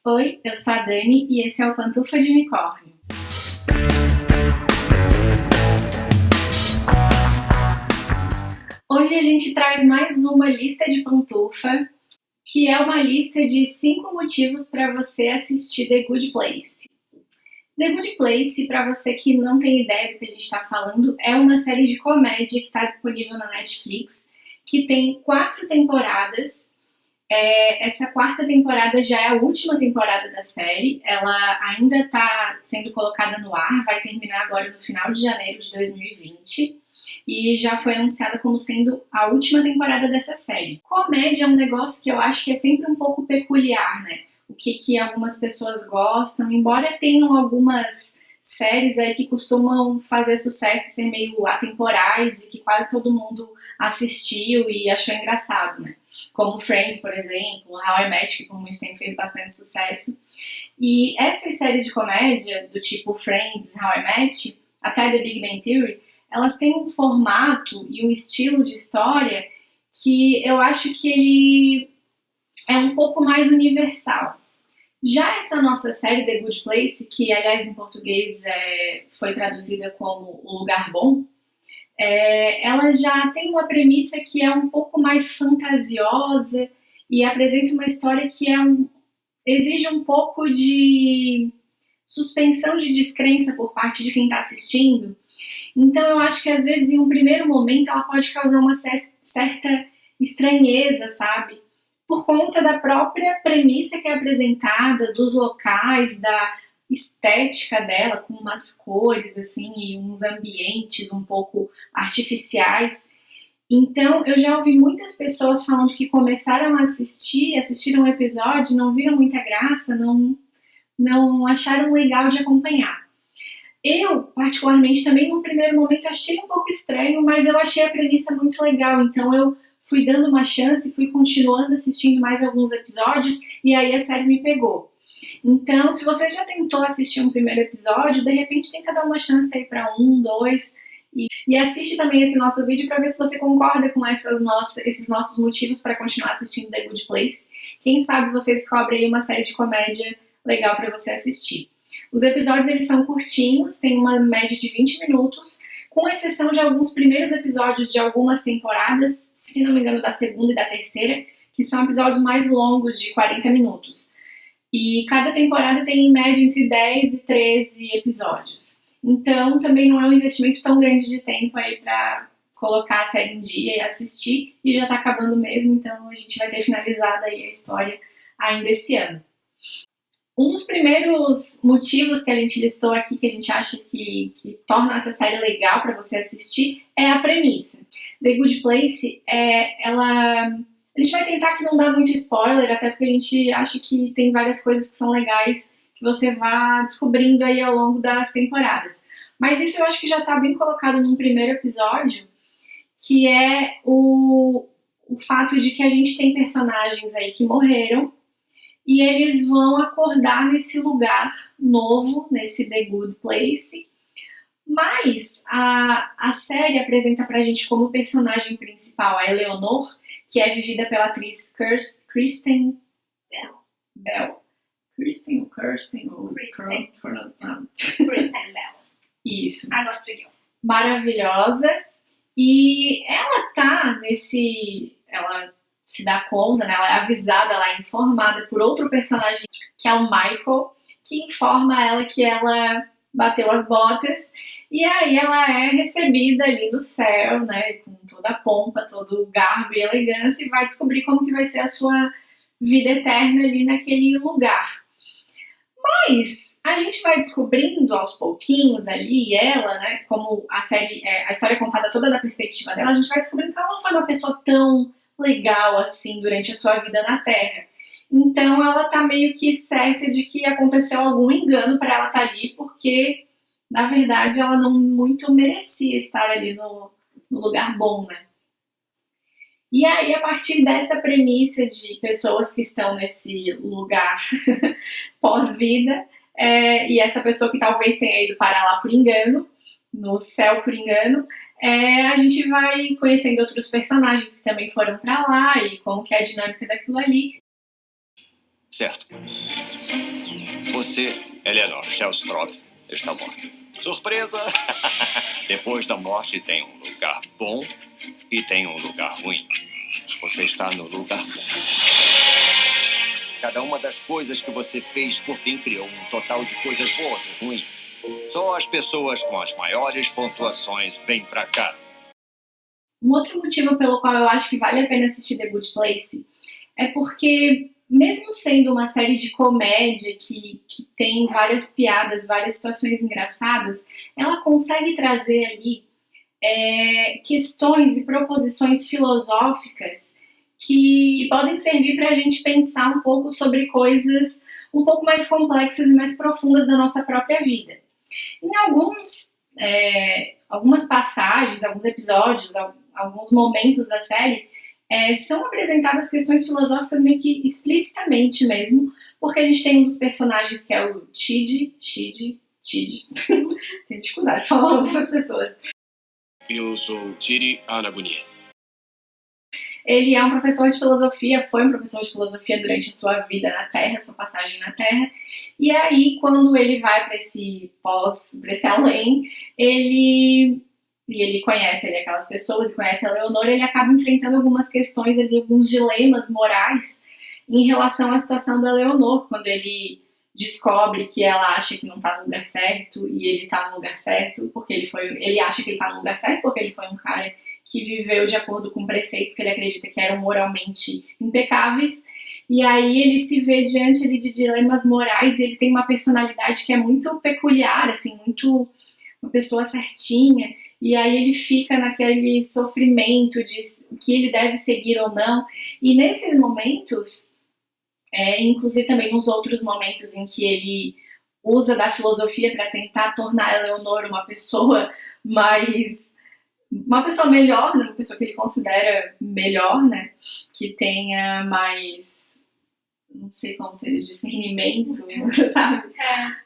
Oi, eu sou a Dani e esse é o Pantufa de Unicórnio. Hoje a gente traz mais uma lista de pantufa, que é uma lista de 5 motivos para você assistir The Good Place. The Good Place, para você que não tem ideia do que a gente está falando, é uma série de comédia que está disponível na Netflix, que tem 4 temporadas. Essa quarta temporada já é a última temporada da série, ela ainda está sendo colocada no ar, vai terminar agora no final de janeiro de 2020 e já foi anunciada como sendo a última temporada dessa série. Comédia é um negócio que eu acho que é sempre um pouco peculiar, né? O que algumas pessoas gostam, embora tenham algumas séries aí que costumam fazer sucesso, ser meio atemporais e que quase todo mundo assistiu e achou engraçado, né? Como Friends, por exemplo, How I Met, que por muito tempo fez bastante sucesso. E essas séries de comédia, do tipo Friends, How I Met, até The Big Bang Theory, elas têm um formato e um estilo de história que eu acho que ele é um pouco mais universal. Já essa nossa série The Good Place, que aliás em português foi traduzida como O Lugar Bom, ela já tem uma premissa que é um pouco mais fantasiosa e apresenta uma história que exige um pouco de suspensão de descrença por parte de quem está assistindo. Então eu acho que às vezes em um primeiro momento ela pode causar uma certa estranheza, sabe? Por conta da própria premissa que é apresentada, dos locais, da estética dela, com umas cores assim e uns ambientes um pouco artificiais. Então eu já ouvi muitas pessoas falando que começaram a assistiram um episódio, não viram muita graça, não acharam legal de acompanhar. Eu, particularmente, também no primeiro momento achei um pouco estranho, mas eu achei a premissa muito legal, então eu fui dando uma chance, fui continuando assistindo mais alguns episódios e aí a série me pegou. Então, se você já tentou assistir um primeiro episódio, de repente tenta dar uma chance aí para 1, 2 e assiste também esse nosso vídeo para ver se você concorda com esses nossos motivos para continuar assistindo The Good Place. Quem sabe você descobre aí uma série de comédia legal para você assistir. Os episódios eles são curtinhos, tem uma média de 20 minutos, com exceção de alguns primeiros episódios de algumas temporadas, se não me engano da segunda e da terceira, que são episódios mais longos, de 40 minutos. E cada temporada tem em média entre 10 e 13 episódios. Então também não é um investimento tão grande de tempo aí para colocar a série em dia e assistir, e já tá acabando mesmo, então a gente vai ter finalizado aí a história ainda esse ano. Um dos primeiros motivos que a gente listou aqui, que a gente acha que torna essa série legal para você assistir, é a premissa. The Good Place, a gente vai tentar que não dá muito spoiler, até porque a gente acha que tem várias coisas que são legais que você vai descobrindo aí ao longo das temporadas. Mas isso eu acho que já está bem colocado num primeiro episódio, que é o fato de que a gente tem personagens aí que morreram, e eles vão acordar nesse lugar novo, nesse The Good Place. Mas a série apresenta pra gente como personagem principal a Eleanor, que é vivida pela atriz Kristen Bell. Kristen ou Bell. Isso. Gosto de eu. Maravilhosa. E ela tá ela se dá conta, né? Ela é avisada, ela é informada por outro personagem, que é o Michael, que informa ela que ela bateu as botas, e aí ela é recebida ali no céu, né, com toda a pompa, todo o garbo e elegância, e vai descobrir como que vai ser a sua vida eterna ali naquele lugar. Mas a gente vai descobrindo aos pouquinhos ali, ela, né, como a história é contada toda da perspectiva dela, a gente vai descobrindo que ela não foi uma pessoa tão legal assim durante a sua vida na Terra. Então ela tá meio que certa de que aconteceu algum engano para ela estar ali, porque na verdade ela não muito merecia estar ali no lugar bom, né? E aí, a partir dessa premissa de pessoas que estão nesse lugar pós-vida, e essa pessoa que talvez tenha ido parar lá por engano, no céu por engano, a gente vai conhecendo outros personagens que também foram pra lá e como que é a dinâmica daquilo ali. Certo. Você, Eleanor Shellstrop, está morta. Surpresa! Depois da morte tem um lugar bom e tem um lugar ruim. Você está no lugar bom. Cada uma das coisas que você fez, por fim, criou um total de coisas boas e ruins. Só as pessoas com as maiores pontuações vêm pra cá. Um outro motivo pelo qual eu acho que vale a pena assistir The Good Place é porque, mesmo sendo uma série de comédia que tem várias piadas, várias situações engraçadas, ela consegue trazer ali questões e proposições filosóficas que podem servir para a gente pensar um pouco sobre coisas um pouco mais complexas e mais profundas da nossa própria vida. Em algumas passagens, alguns episódios, alguns momentos da série, são apresentadas questões filosóficas meio que explicitamente mesmo, porque a gente tem um dos personagens que é o Chidi. Tenho dificuldade de falar o nome dessas pessoas. Eu sou Chidi Anagunia. Ele é um professor de filosofia, foi um professor de filosofia durante a sua vida na Terra, sua passagem na Terra. E aí, quando ele vai para esse além, ele conhece aquelas pessoas e conhece a Leonor, ele acaba enfrentando algumas questões, alguns dilemas morais em relação à situação da Leonor, quando ele descobre que ela acha que não está no lugar certo e ele está no lugar certo, porque ele acha que ele está no lugar certo porque ele foi um cara que viveu de acordo com preceitos que ele acredita que eram moralmente impecáveis, e aí ele se vê diante ali de dilemas morais e ele tem uma personalidade que é muito peculiar, assim, muito uma pessoa certinha, e aí ele fica naquele sofrimento de que ele deve seguir ou não, e nesses momentos, inclusive também nos outros momentos em que ele usa da filosofia para tentar tornar a Leonor uma pessoa melhor, né? Uma pessoa que ele considera melhor, né? Que tenha mais, não sei como seria, discernimento, sabe?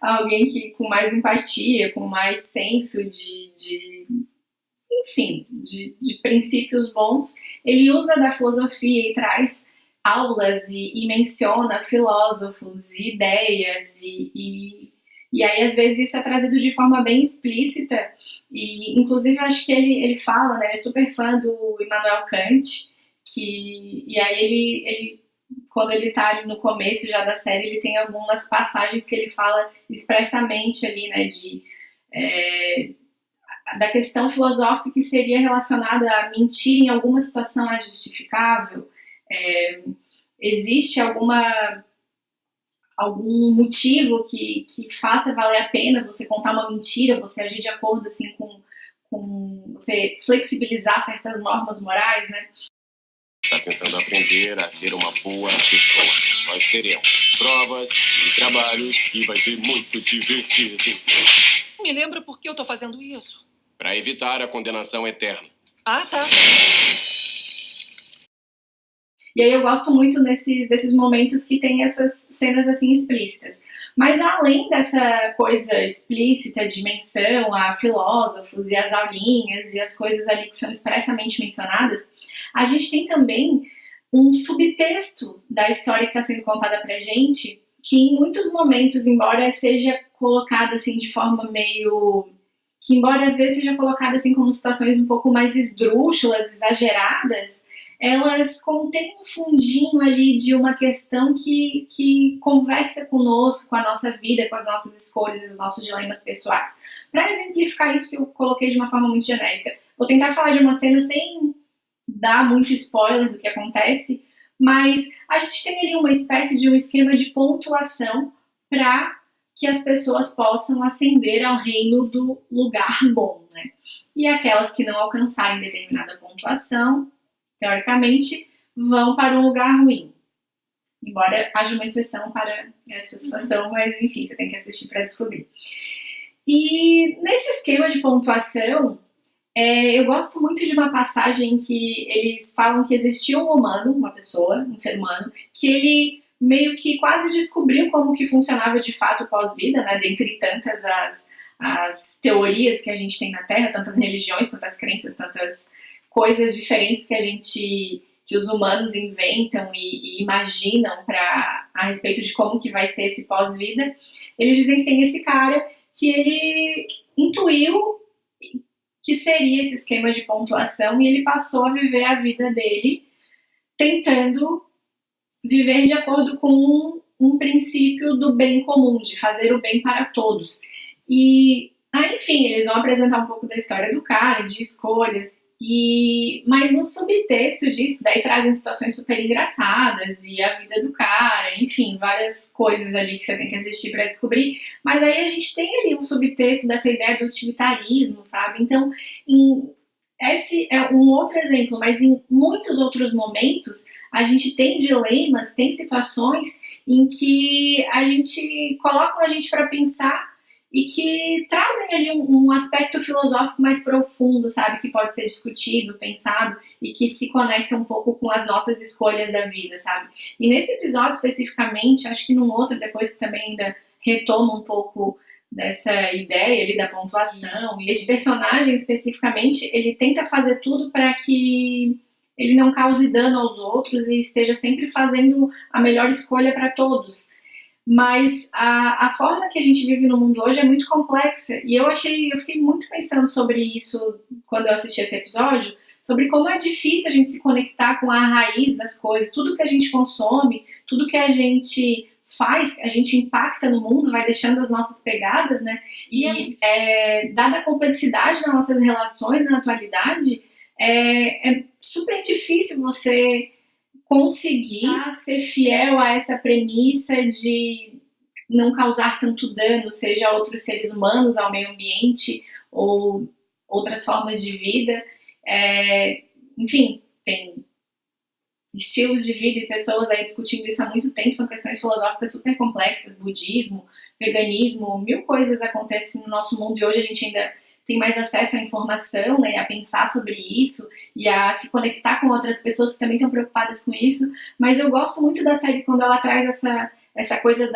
Alguém que com mais empatia, com mais senso de princípios bons. Ele usa da filosofia e traz aulas e menciona filósofos e ideias e aí, às vezes, isso é trazido de forma bem explícita e, inclusive, eu acho que ele fala, né, ele é super fã do Immanuel Kant, e aí ele quando ele tá ali no começo já da série, ele tem algumas passagens que ele fala expressamente ali, né, da questão filosófica que seria relacionada a mentir em alguma situação é justificável, existe algum motivo que faça valer a pena você contar uma mentira, você agir de acordo assim com você flexibilizar certas normas morais, né? Está tentando aprender a ser uma boa pessoa. Nós teremos provas e trabalhos e vai ser muito divertido. Me lembra por que eu tô fazendo isso? Para evitar a condenação eterna. Ah, tá. E aí eu gosto muito desses momentos que tem essas cenas assim explícitas. Mas além dessa coisa explícita de menção a filósofos e as aulinhas e as coisas ali que são expressamente mencionadas, a gente tem também um subtexto da história que está sendo contada pra gente, que em muitos momentos, embora seja colocado assim de forma que embora às vezes seja colocado assim como situações um pouco mais esdrúxulas, exageradas, elas contêm um fundinho ali de uma questão que conversa conosco, com a nossa vida, com as nossas escolhas e os nossos dilemas pessoais. Para exemplificar isso que eu coloquei de uma forma muito genérica, vou tentar falar de uma cena sem dar muito spoiler do que acontece, mas a gente tem ali uma espécie de um esquema de pontuação para que as pessoas possam ascender ao reino do lugar bom, né? E aquelas que não alcançarem determinada pontuação, teoricamente, vão para um lugar ruim. Embora haja uma exceção para essa situação, mas enfim, você tem que assistir para descobrir. E nesse esquema de pontuação, eu gosto muito de uma passagem que eles falam que existia um humano, uma pessoa, um ser humano, que ele meio que quase descobriu como que funcionava de fato o pós-vida, né? Dentre tantas as teorias que a gente tem na Terra, tantas religiões, tantas crenças, tantas coisas diferentes que a gente que os humanos inventam e imaginam a respeito de como que vai ser esse pós-vida, eles dizem que tem esse cara que ele intuiu que seria esse esquema de pontuação e ele passou a viver a vida dele tentando viver de acordo com um princípio do bem comum, de fazer o bem para todos. E, enfim, eles vão apresentar um pouco da história do cara, de escolhas, mas no subtexto disso, daí trazem situações super engraçadas e a vida do cara, enfim, várias coisas ali que você tem que assistir para descobrir, mas aí a gente tem ali um subtexto dessa ideia do utilitarismo, sabe? Então, esse é um outro exemplo, mas em muitos outros momentos a gente tem dilemas, tem situações em que a gente coloca a gente para pensar e que trazem ali um aspecto filosófico mais profundo, sabe? Que pode ser discutido, pensado e que se conecta um pouco com as nossas escolhas da vida, sabe? E nesse episódio especificamente, acho que num outro depois que também ainda retoma um pouco dessa ideia ali da pontuação, e esse personagem especificamente, ele tenta fazer tudo para que ele não cause dano aos outros e esteja sempre fazendo a melhor escolha para todos. Mas a forma que a gente vive no mundo hoje é muito complexa e eu fiquei muito pensando sobre isso quando eu assisti esse episódio, sobre como é difícil a gente se conectar com a raiz das coisas, tudo que a gente consome, tudo que a gente faz, a gente impacta no mundo, vai deixando as nossas pegadas, né? E dada a complexidade das nossas relações na atualidade, é super difícil você conseguir ser fiel a essa premissa de não causar tanto dano, seja a outros seres humanos, ao meio ambiente ou outras formas de vida. Enfim, tem estilos de vida e pessoas aí discutindo isso há muito tempo, são questões filosóficas super complexas, budismo, veganismo, mil coisas acontecem no nosso mundo e hoje a gente ainda tem mais acesso à informação, né, a pensar sobre isso e a se conectar com outras pessoas que também estão preocupadas com isso, mas eu gosto muito da série quando ela traz essa coisa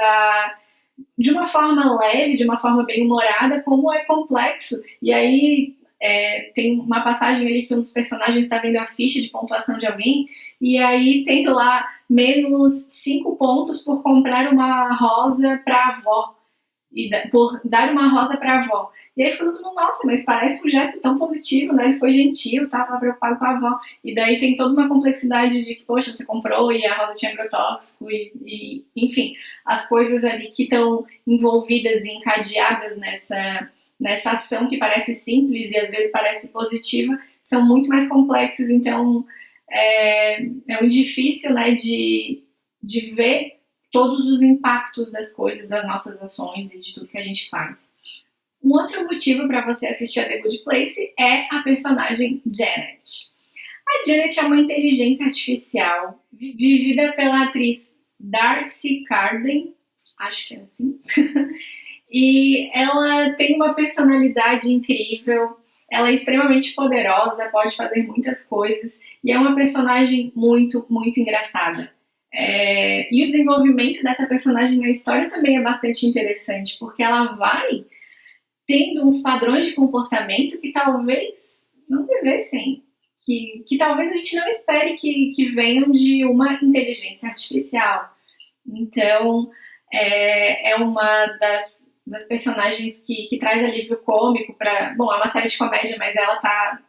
de uma forma leve, de uma forma bem humorada, como é complexo, e aí tem uma passagem ali que um dos personagens está vendo a ficha de pontuação de alguém, e aí tem lá menos 5 pontos por comprar uma rosa para a avó, e por dar uma rosa para a avó. E aí ficou todo mundo, nossa, mas parece um gesto tão positivo, né? Ele foi gentil, tava preocupado com a avó. E daí tem toda uma complexidade de que, poxa, você comprou e a rosa tinha agrotóxico e enfim, as coisas ali que estão envolvidas e encadeadas nessa ação que parece simples e às vezes parece positiva, são muito mais complexas, então é muito difícil, né, de ver todos os impactos das coisas, das nossas ações e de tudo que a gente faz. Um outro motivo para você assistir a The Good Place é a personagem Janet. A Janet é uma inteligência artificial vivida pela atriz Darcy Carden, acho que é assim, e ela tem uma personalidade incrível, ela é extremamente poderosa, pode fazer muitas coisas e é uma personagem muito, muito engraçada. E o desenvolvimento dessa personagem na história também é bastante interessante, porque ela vai tendo uns padrões de comportamento que talvez não devessem, que talvez a gente não espere que venham de uma inteligência artificial. Então, é uma das personagens que traz alívio cômico para... Bom, é uma série de comédia, mas ela tá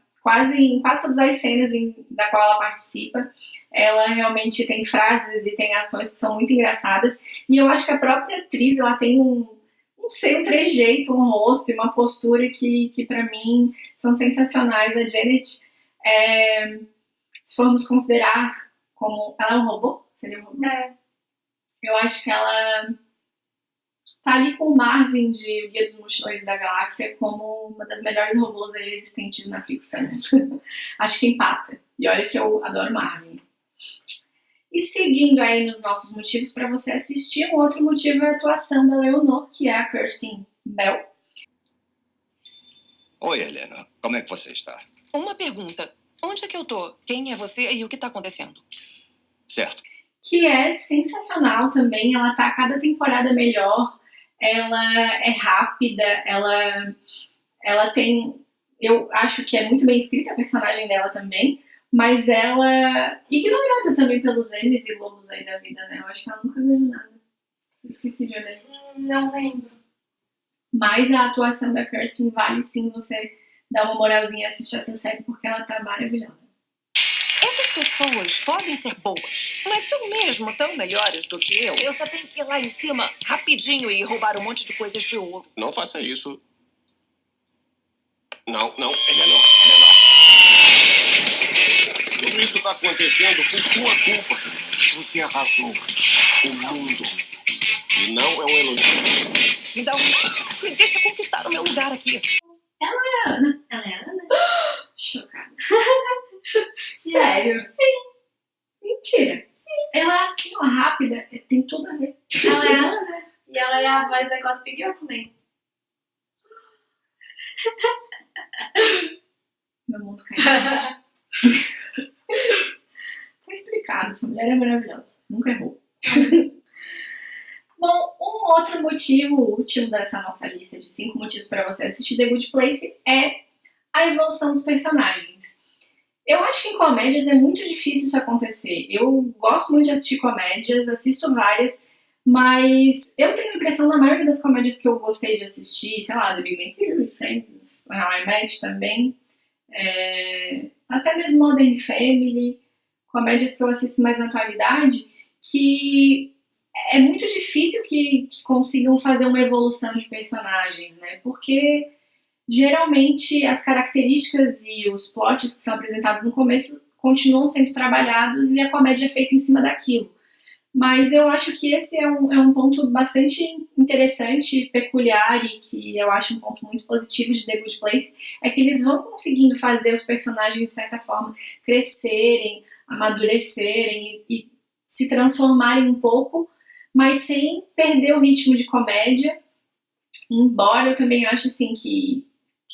em quase todas as cenas da qual ela participa. Ela realmente tem frases e tem ações que são muito engraçadas. E eu acho que a própria atriz, ela tem um trejeito, um rosto e uma postura que para mim são sensacionais. A Janet, se formos considerar como... Ela é um robô? Seria um robô? Eu acho que ela tá ali com o Marvin de O Guia dos Mochileiros da Galáxia como uma das melhores robôs aí existentes na ficção. Acho que empata. E olha que eu adoro Marvin. E seguindo aí nos nossos motivos para você assistir, um outro motivo é a atuação da Leonor, que é a Kirsten Bell. Oi, Helena. Como é que você está? Uma pergunta. Onde é que eu tô? Quem é você e o que tá acontecendo? Certo. Que é sensacional também. Ela tá a cada temporada melhor. Ela é rápida. Ela tem... Eu acho que é muito bem escrita a personagem dela também. Mas ela, ignorada também pelos Emmys e Globos aí da vida, né? Eu acho que ela nunca ganhou nada. Eu esqueci de olhar isso. Não lembro. Mas a atuação da Kirsten vale sim você dar uma moralzinha e assistir essa série, porque ela tá maravilhosa. Essas pessoas podem ser boas, mas são mesmo tão melhores do que eu. Eu só tenho que ir lá em cima rapidinho e roubar um monte de coisas de ouro. Não faça isso. Não, Eleanor. Tudo isso tá acontecendo por sua culpa. Você arrasou o mundo. E não é um elogio. Me dá me deixa conquistar o meu lugar aqui. Ela é a Ana. Ela é a Ana? Chocada. Sério? Sim. Mentira. Sim. Ela é assim, ó, rápida. Tem tudo a ver. Ela é a Ana. E ela é a voz da Gossip Girl também. Meu mundo caiu. Tá explicado, essa mulher é maravilhosa. Nunca errou. Bom, um outro motivo último dessa nossa lista de 5 motivos para você assistir The Good Place é a evolução dos personagens. Eu acho que em comédias é muito difícil isso acontecer. Eu gosto muito de assistir comédias, assisto várias, mas eu tenho a impressão, na maioria das comédias que eu gostei de assistir, sei lá, The Big Bang Theory, Friends, How I Met também, até mesmo Modern Family, comédias que eu assisto mais na atualidade, que é muito difícil que consigam fazer uma evolução de personagens, né? Porque geralmente as características e os plots que são apresentados no começo continuam sendo trabalhados e a comédia é feita em cima daquilo. Mas eu acho que esse é um ponto bastante interessante, peculiar e que eu acho um ponto muito positivo de The Good Place, é que eles vão conseguindo fazer os personagens, de certa forma, crescerem, amadurecerem e se transformarem um pouco, mas sem perder o ritmo de comédia, embora eu também ache assim que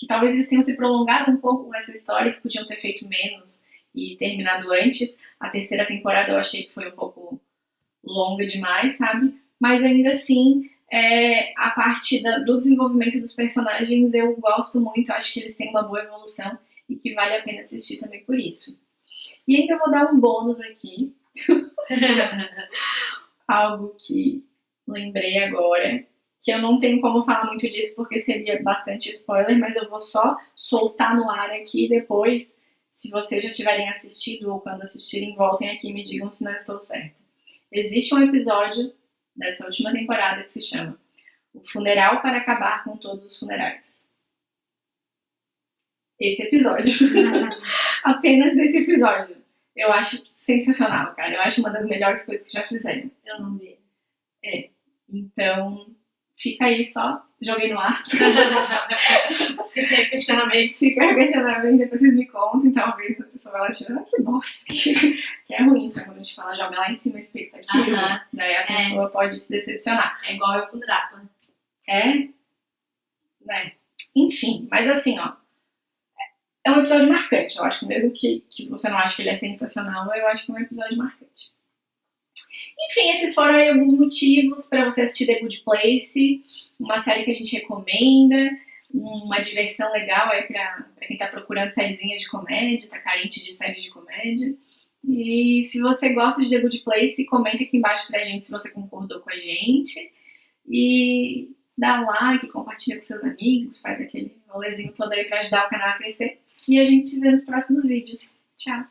talvez eles tenham se prolongado um pouco com essa história, que podiam ter feito menos e terminado antes. A terceira temporada eu achei que foi um pouco longa demais, sabe? Mas ainda assim, a parte do desenvolvimento dos personagens eu gosto muito, acho que eles têm uma boa evolução e que vale a pena assistir também por isso. E ainda vou dar um bônus aqui, algo que lembrei agora, que eu não tenho como falar muito disso porque seria bastante spoiler, mas eu vou só soltar no ar aqui depois, se vocês já tiverem assistido ou quando assistirem, voltem aqui e me digam se não estou certa. Existe um episódio dessa última temporada que se chama O Funeral para Acabar com Todos os Funerais. Esse episódio. Apenas esse episódio. Eu acho sensacional, cara. Eu acho uma das melhores coisas que já fizeram. Eu não vi. Então, fica aí só. Joguei no ar. Fica aí questionamento. Fica aí questionamento, depois vocês me contem. Talvez a pessoa vai lá achando que bosta. Que é ruim, sabe? Quando a gente fala, joga lá em cima a expectativa. Daí a pessoa pode se decepcionar. É igual eu com o Drácula. Né? Enfim, mas assim, ó. É um episódio marcante. Eu acho que mesmo que você não ache que ele é sensacional, eu acho que é um episódio marcante. Enfim, esses foram aí alguns motivos para você assistir The Good Place, uma série que a gente recomenda, uma diversão legal aí pra quem tá procurando sériezinhas de comédia, tá carente de séries de comédia. E se você gosta de The Good Place, comenta aqui embaixo pra gente se você concordou com a gente. E dá um like, compartilha com seus amigos, faz aquele rolezinho todo aí pra ajudar o canal a crescer. E a gente se vê nos próximos vídeos. Tchau!